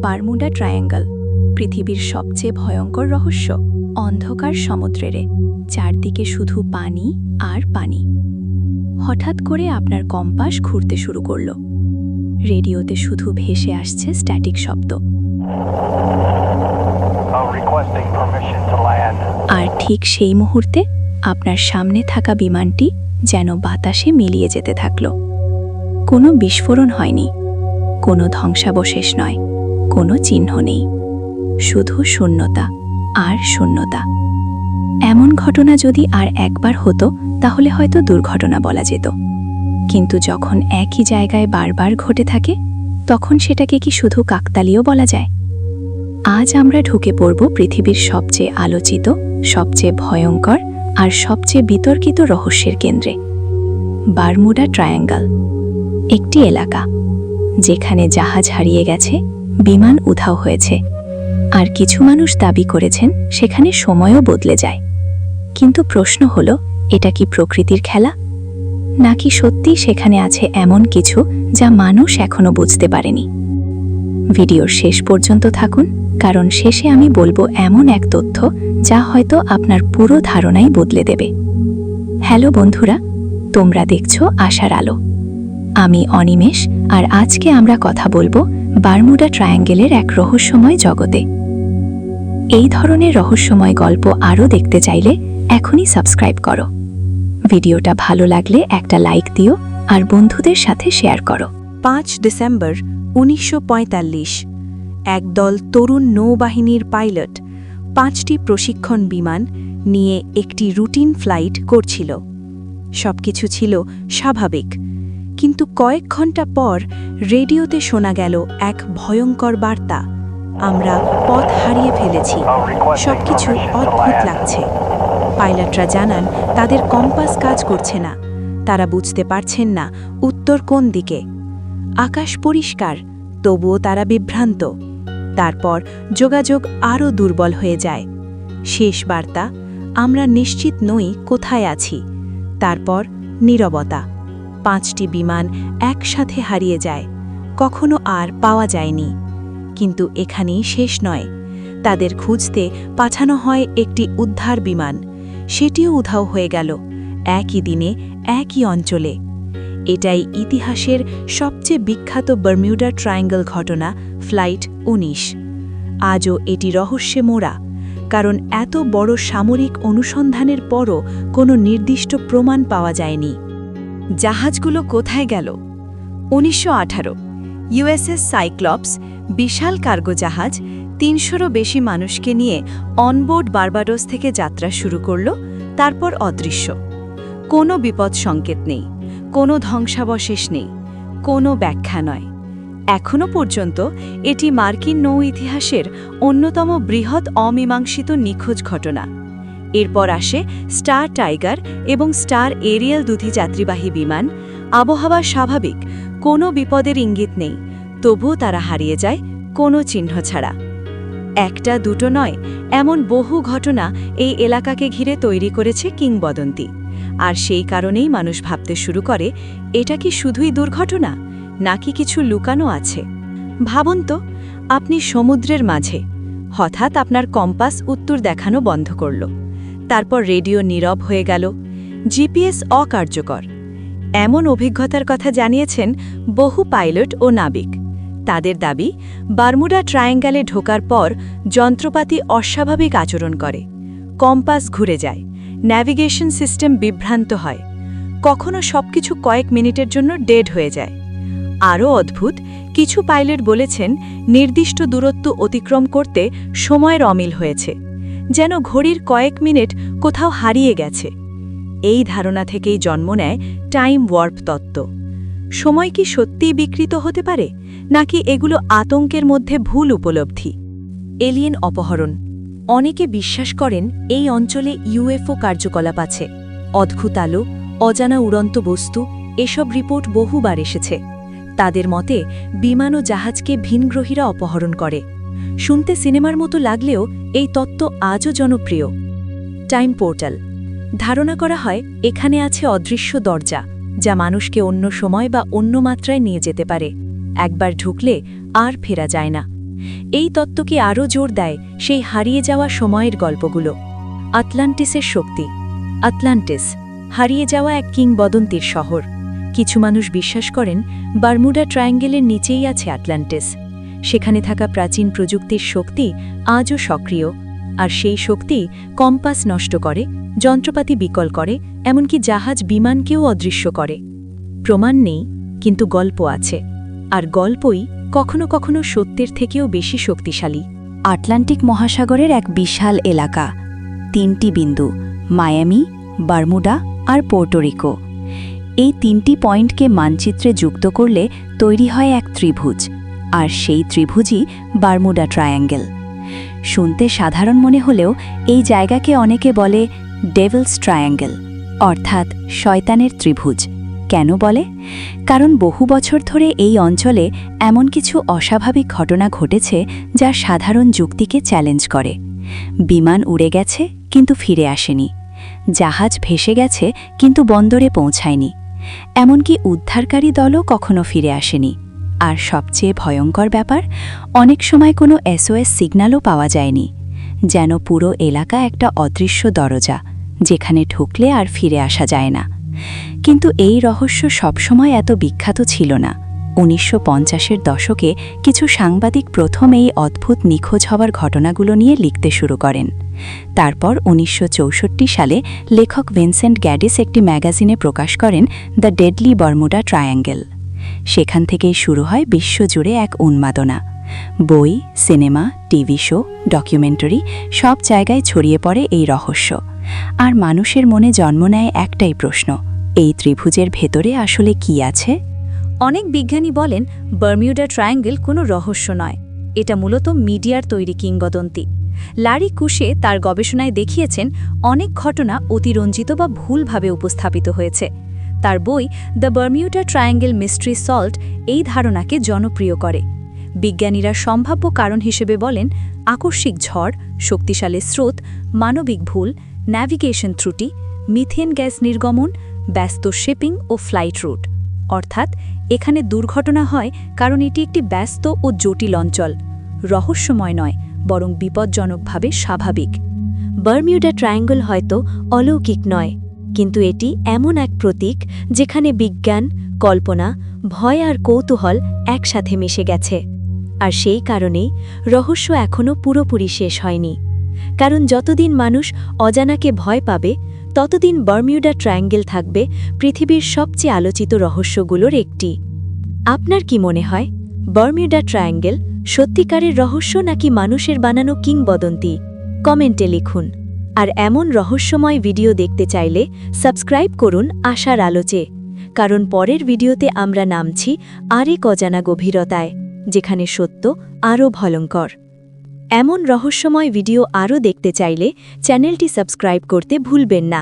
Bermuda triangle, পৃথিবীর সবচেয়ে ভয়ঙ্কর রহস্য। অন্ধকার সমুদ্রেরে চারদিকে শুধু পানি আর পানি। হঠাৎ করে আপনার কম্পাস ঘুরতে শুরু করল। রেডিওতে শুধু ভেসে আসছে স্ট্যাটিক শব্দ। আর ঠিক সেই মুহূর্তে আপনার সামনে থাকা বিমানটি যেন বাতাসে মিলিয়ে যেতে থাকল। কোনো বিস্ফোরণ হয়নি, কোনো ধ্বংসাবশেষ নয়, কোনো চিহ্ন নেই, শুধু শূন্যতা আর শূন্যতা। এমন ঘটনা যদি আর একবার হতো তাহলে হয়তো দুর্ঘটনা বলা যেত, কিন্তু যখন একই জায়গায় বারবার ঘটে থাকে তখন সেটাকে কি শুধু কাকতালীয় বলা যায়? আজ আমরা ঢুকে পড়ব পৃথিবীর সবচেয়ে আলোচিত, সবচেয়ে ভয়ঙ্কর আর সবচেয়ে বিতর্কিত রহস্যের কেন্দ্রে, বারমুডা ট্রায়াঙ্গল। একটি এলাকা যেখানে জাহাজ হারিয়ে গেছে, বিমান উধাও হয়েছে, আর কিছু মানুষ দাবি করেছেন সেখানে সময়ও বদলে যায়। কিন্তু প্রশ্ন হলো, এটা কি প্রকৃতির খেলা, নাকি সত্যি সেখানে আছে এমন কিছু যা মানুষ এখনো বুঝতে পারেনি? ভিডিওর শেষ পর্যন্ত থাকুন, কারণ শেষে আমি বলবো এমন এক তথ্য যা হয়তো আপনার পুরো ধারণাই বদলে দেবে। হ্যালো বন্ধুরা, তোমরা দেখছো আশার আলো। আমি অনিমেষ, আর আজকে আমরা কথা বলবো বারমুডা ট্রায়াঙ্গেলের এক রহস্যময় জগতে। এই ধরনের রহস্যময় গল্প আরও দেখতে চাইলে এখনই সাবস্ক্রাইব করো। ভিডিওটা ভালো লাগলে একটা লাইক দিও আর বন্ধুদের সাথে শেয়ার করো। 5 ডিসেম্বর 1945 একদল তরুণ নৌবাহিনীর পাইলট 5টি প্রশিক্ষণ বিমান নিয়ে একটি রুটিন ফ্লাইট করছিল। সবকিছু ছিল স্বাভাবিক, কিন্তু কয়েক ঘন্টা পর রেডিওতে শোনা গেল এক ভয়ঙ্কর বার্তা। আমরা পথ হারিয়ে ফেলেছি, সবকিছু অদ্ভুত লাগছে। পাইলটরা জানান তাদের কম্পাস কাজ করছে না, তারা বুঝতে পারছেন না উত্তর কোন দিকে। আকাশ পরিষ্কার, তবুও তারা বিভ্রান্ত। তারপর যোগাযোগ আরও দুর্বল হয়ে যায়। শেষ বার্তা, আমরা নিশ্চিত নই কোথায় আছি। তারপর নীরবতা। 5টি বিমান একসাথে হারিয়ে যায়, কখনো আর পাওয়া যায়নি। কিন্তু এখানেই শেষ নয়, তাদের খুঁজতে পাঠানো হয় একটি উদ্ধার বিমান। সেটিও উধাও হয়ে গেল, একই দিনে একই অঞ্চলে। এটাই ইতিহাসের সবচেয়ে বিখ্যাত বারমুডা ট্রায়াঙ্গল ঘটনা, ফ্লাইট 19। আজও এটি রহস্যে মোড়া, কারণ এত বড় সামরিক অনুসন্ধানের পরও কোনো নির্দিষ্ট প্রমাণ পাওয়া যায়নি। জাহাজগুলো কোথায় গেল? 1918 ইউএসএস সাইক্লপস, বিশাল কার্গো জাহাজ, 300রও বেশি মানুষকে নিয়ে অনবোর্ড বার্বাডোস থেকে যাত্রা শুরু করল, তারপর অদৃশ্য। কোনো বিপদ সংকেত নেই, কোনো ধ্বংসাবশেষ নেই, কোনো ব্যাখ্যা নয়। এখনও পর্যন্ত এটি মার্কিন নৌ ইতিহাসের অন্যতম বৃহৎ অমীমাংসিত নিখোঁজ ঘটনা। এরপর আসে স্টার টাইগার এবং স্টার এরিয়েল দুটি যাত্রীবাহী বিমান। আবহাওয়া স্বাভাবিক, কোনো বিপদের ইঙ্গিত নেই, তবুও তারা হারিয়ে যায় কোনো চিহ্ন ছাড়া। একটা দুটো নয়, এমন বহু ঘটনা এই এলাকাকে ঘিরে তৈরি করেছে কিংবদন্তি। আর সেই কারণেই মানুষ ভাবতে শুরু করে, এটা কি শুধুই দুর্ঘটনা, নাকি কিছু লুকানো আছে? ভাবুন তো, আপনি সমুদ্রের মাঝে, হঠাৎ আপনার কম্পাস উত্তর দেখানো বন্ধ করল। তারপর রেডিও নীরব হয়ে গেল, জিপিএস অকার্যকর। এমন অভিজ্ঞতার কথা জানিয়েছেন বহু পাইলট ও নাবিক। তাদের দাবি, বারমুডা ট্রায়াঙ্গলে ঢোকার পর যন্ত্রপাতি অস্বাভাবিক আচরণ করে, কম্পাস ঘুরে যায়, ন্যাভিগেশন সিস্টেম বিভ্রান্ত হয়, কখনো সবকিছু কয়েক মিনিটের জন্য ডেড হয়ে যায়। আরও অদ্ভুত, কিছু পাইলট বলেছেন নির্দিষ্ট দূরত্ব অতিক্রম করতে সময়ের অমিল হয়েছে, যেন ঘড়ির কয়েক মিনিট কোথাও হারিয়ে গেছে। এই ধারণা থেকেই জন্ম নেয় টাইম ওয়ার্প তত্ত্ব। সময় কি সত্যিই বিকৃত হতে পারে, নাকি এগুলো আতঙ্কের মধ্যে ভুল উপলব্ধি? এলিয়েন অপহরণ। অনেকে বিশ্বাস করেন এই অঞ্চলে ইউএফও কার্যকলাপ আছে। অদ্ভুত আলো, অজানা উড়ন্ত বস্তু, এসব রিপোর্ট বহুবার এসেছে। তাদের মতে বিমান ও জাহাজকে ভিনগ্রহীরা অপহরণ করে। শুনতে সিনেমার মতো লাগলেও এই তত্ত্ব আজও জনপ্রিয়। Time portal. ধারণা করা হয় এখানে আছে অদৃশ্য দরজা, যা মানুষকে অন্য সময় বা অন্য মাত্রায় নিয়ে যেতে পারে। একবার ঢুকলে আর ফেরা যায় না। এই তত্ত্বকে আরও জোর দেয় সেই হারিয়ে যাওয়া সময়ের গল্পগুলো। আটলান্টিসের শক্তি। আটলান্টিস হারিয়ে যাওয়া এক কিংবদন্তির শহর। কিছু মানুষ বিশ্বাস করেন বারমুডা ট্রায়াঙ্গেলের নিচেই আছে আটলান্টিস। সেখানে থাকা প্রাচীন প্রযুক্তির শক্তি আজও সক্রিয়, আর সেই শক্তি কম্পাস নষ্ট করে, যন্ত্রপাতি বিকল করে, এমনকি জাহাজ বিমানকেও অদৃশ্য করে। প্রমাণ নেই, কিন্তু গল্প আছে, আর গল্পই কখনো কখনো সত্যের থেকেও বেশি শক্তিশালী। আটলান্টিক মহাসাগরের এক বিশাল এলাকা, 3টি বিন্দু, মায়ামি, বারমুডা আর পোর্টোরিকো। এই 3টি পয়েন্টকে মানচিত্রে যুক্ত করলে তৈরি হয় এক ত্রিভুজ, আর সেই ত্রিভুজই বারমুডা ট্রায়াঙ্গেল। শুনতে সাধারণ মনে হলেও এই জায়গাকে অনেকে বলে ডেভিলস ট্রায়াঙ্গেল, অর্থাৎ শয়তানের ত্রিভুজ। কেন বলে? কারণ বহু বছর ধরে এই অঞ্চলে এমন কিছু অস্বাভাবিক ঘটনা ঘটেছে যা সাধারণ যুক্তিকে চ্যালেঞ্জ করে। বিমান উড়ে গেছে কিন্তু ফিরে আসেনি, জাহাজ ভেসে গেছে কিন্তু বন্দরে পৌঁছায়নি, এমনকি উদ্ধারকারী দলও কখনো ফিরে আসেনি। আর সবচেয়ে ভয়ঙ্কর ব্যাপার, অনেক সময় কোনো SOS সিগন্যালও পাওয়া যায়নি, যেন পুরো এলাকা একটা অদৃশ্য দরজা, যেখানে ঢুকলে আর ফিরে আসা যায় না। কিন্তু এই রহস্য সবসময় এত বিখ্যাত ছিল না। 1950-এর দশকে কিছু সাংবাদিক প্রথম এই অদ্ভুত নিখোঁজ হওয়ার ঘটনাগুলো নিয়ে লিখতে শুরু করেন। তারপর 1964 সালে লেখক ভিনসেন্ট গ্যাডিস একটি ম্যাগাজিনে প্রকাশ করেন দ্য ডেডলি বারমুডা ট্রায়াঙ্গেল। সেখান থেকেই শুরু হয় বিশ্বজুড়ে এক উন্মাদনা। বই, সিনেমা, টিভি শো, ডকুমেন্টারি সব জায়গায় ছড়িয়ে পড়ে এই রহস্য। আর মানুষের মনে জন্ম নেয় একটাই প্রশ্ন, এই ত্রিভুজের ভেতরে আসলে কি আছে? অনেক বিজ্ঞানী বলেন বারমিউডা ট্রায়াঙ্গেল কোনো রহস্য নয়, এটা মূলত মিডিয়ার তৈরি কিংবদন্তি। ল্যারি কুশে তার গবেষণায় দেখিয়েছেন অনেক ঘটনা অতিরঞ্জিত বা ভুলভাবে উপস্থাপিত হয়েছে। তার বই দ্য বারমিউডা ট্রায়াঙ্গেল মিস্ট্রি সলভড এই ধারণাকে জনপ্রিয় করে। বিজ্ঞানীরা সম্ভাব্য কারণ হিসেবে বলেন আকস্মিক ঝড়, শক্তিশালী স্রোত, মানবিক ভুল, ন্যাভিগেশন ত্রুটি, মিথেন গ্যাস নির্গমন, ব্যস্ত শিপিং ও ফ্লাইট রুট। অর্থাৎ এখানে দুর্ঘটনা হয় কারণ এটি একটি ব্যস্ত ও জটিল অঞ্চল, রহস্যময় নয়, বরং বিপজ্জনকভাবে স্বাভাবিক। বারমিউডা ট্রায়াঙ্গল হয়তো অলৌকিক নয়, কিন্তু এটি এমন এক প্রতীক যেখানে বিজ্ঞান, কল্পনা, ভয় আর কৌতূহল একসাথে মিশে গেছে। আর সেই কারণেই রহস্য এখনও পুরোপুরি শেষ হয়নি। কারণ যতদিন মানুষ অজানাকে ভয় পাবে, ততদিন বারমিউডা ট্রায়াঙ্গেল থাকবে পৃথিবীর সবচেয়ে আলোচিত রহস্যগুলোর একটি। আপনার কি মনে হয়, বারমিউডা ট্রায়াঙ্গেল সত্যিকারের রহস্য নাকি মানুষের বানানো কিংবদন্তি? কমেন্টে লিখুন। আর এমন রহস্যময় ভিডিও দেখতে চাইলে সাবস্ক্রাইব করুন আশার আলোচে, কারণ পরের ভিডিওতে আমরা নামছি আরেক অজানা গভীরতায়, যেখানে সত্য আরও ভয়ঙ্কর। এমন রহস্যময় ভিডিও আরও দেখতে চাইলে চ্যানেলটি সাবস্ক্রাইব করতে ভুলবেন না।